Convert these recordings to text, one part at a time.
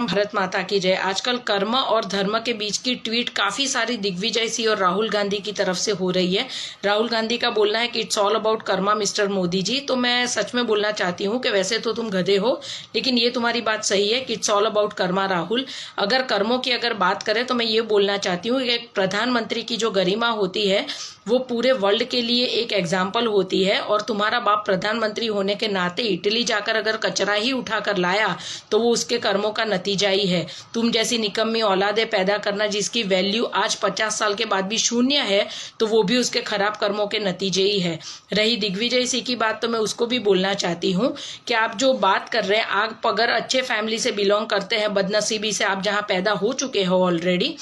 भारत माता की जय। आजकल कर्म और धर्म के बीच की ट्वीट काफी सारी दिग्विजय सिंह और राहुल गांधी की तरफ से हो रही है। राहुल गांधी का बोलना है कि it's all about karma mister Modi ji. तो मैं सच में बोलना चाहती हूँ कि वैसे तो तुम गधे हो, लेकिन ये तुम्हारी बात सही है कि it's all about Karma Rahul. अगर कर्मों की अगर बात करें तो मैं ये बोलना चाहती हूँ कि एक प्रधानमंत्री की जो गरिमा होती है वो पूरे वर्ल्ड के लिए एक एग्जाम्पल होती है। और तुम्हारा बाप प्रधानमंत्री होने के नाते इटली जाकर अगर कचरा ही उठाकर लाया तो वो उसके कर्मों का नतीजा ही है। तुम जैसी निकम्मी औलादे पैदा करना जिसकी वैल्यू आज 50 साल के बाद भी शून्य है, तो वो भी उसके खराब कर्मों के नतीजे ही है। रही दिग्विजय सिंह की बात, तो मैं उसको भी बोलना चाहती हूँ कि आप जो बात कर रहे हैं, आप अगर अच्छे फैमिली से बिलोंग करते हैं, बदनसीबी से आप जहाँ पैदा हो चुके हो ऑलरेडी,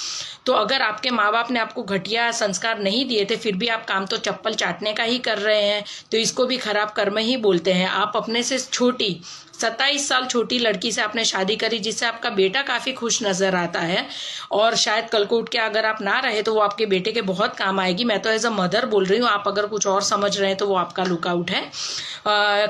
तो अगर आपके माँ बाप ने आपको घटिया संस्कार नहीं दिए थे, फिर भी आप काम तो चप्पल चाटने का ही कर रहे हैं, तो इसको भी खराब कर्म ही बोलते हैं। आप अपने से छोटी 27 साल छोटी लड़की से आपने शादी करी, जिससे आपका बेटा काफी खुश नजर आता है, और शायद कल को उठ के अगर आप ना रहे तो वो आपके बेटे के बहुत काम आएगी। मैं तो एज अ मदर बोल रही हूँ, आप अगर कुछ और समझ रहे हैं तो वो आपका लुकआउट है।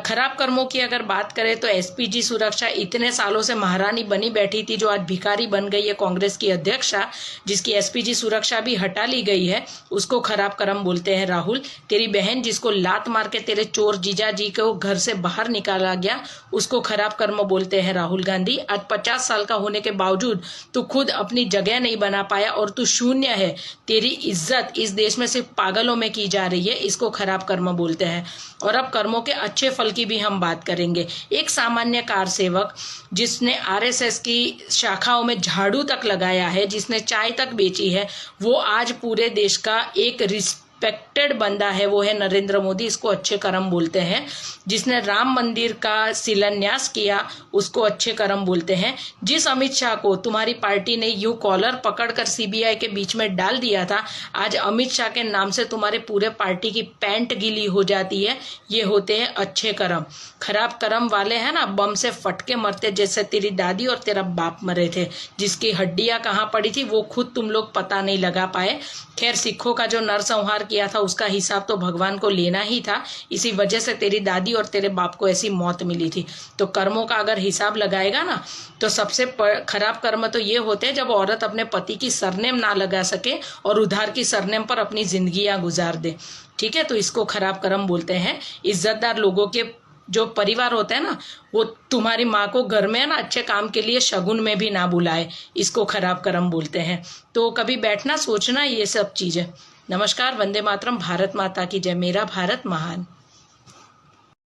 खराब कर्मों की अगर बात करें तो एसपीजी सुरक्षा इतने सालों से महारानी बनी बैठी थी, जो आज भिखारी बन गई है कांग्रेस की अध्यक्षा, जिसकी एसपीजी सुरक्षा भी हटा ली गई है, उसको खराब कर्म बोलते हैं राहुल। तेरी बहन जिसको लात मार के तेरे चोर जीजा जी को घर से बाहर निकाला गया, उसको खराब कर्म बोलते हैं राहुल गांधी। आज 50 साल का होने के बावजूद तू खुद अपनी जगह नहीं बना पाया और तू शून्य है। तेरी इज्जत इस देश में सिर्फ पागलों में की जा रही है, इसको खराब कर्म बोलते हैं। और अब कर्मों के अच्छे फल की भी हम बात करेंगे। एक सामान्य कार सेवक जिसने आरएसएस की शाखाओं में झाड़ू तक लगाया है, जिसने चाय तक बेची है, वो आज पूरे देश का एक रिस्पेक्टेड बंदा है, वो है नरेंद्र मोदी। इसको अच्छे कर्म बोलते हैं। जिसने राम मंदिर का शिलान्यास किया, उसको अच्छे कर्म बोलते हैं। जिस अमित शाह को तुम्हारी पार्टी ने यूं कॉलर पकड़कर सीबीआई के बीच में डाल दिया था, आज अमित शाह के नाम से तुम्हारे पूरे पार्टी की पैंट गीली हो जाती है। ये होते हैं अच्छे कर्म। खराब कर्म वाले हैं ना, बम से फटके मरते, जैसे तेरी दादी और तेरा बाप मरे थे। जिसकी हड्डियां कहाँ पड़ी थी वो खुद तुम लोग पता नहीं लगा पाए। खैर, सिखों का जो नरसंहार किया था उसका हिसाब तो भगवान को लेना ही था, इसी वजह से तेरी दादी और तेरे बाप को ऐसी मौत मिली थी। तो कर्मों का अगर हिसाब लगाएगा ना, तो सबसे खराब कर्म तो ये होते हैं जब औरत अपने पति की सरनेम ना लगा सके और उधार की सरनेम पर अपनी जिंदगियां गुजार दे। ठीक है, तो इसको खराब कर्म बोलते हैं। इज्जतदार लोगों के जो परिवार होते हैं ना, वो तुम्हारी माँ को घर में ना अच्छे काम के लिए शगुन में भी ना बुलाए, इसको खराब कर्म बोलते हैं। तो कभी बैठना सोचना ये सब चीजें। नमस्कार, वंदे मातरम, भारत माता की जय। मेरा भारत महान।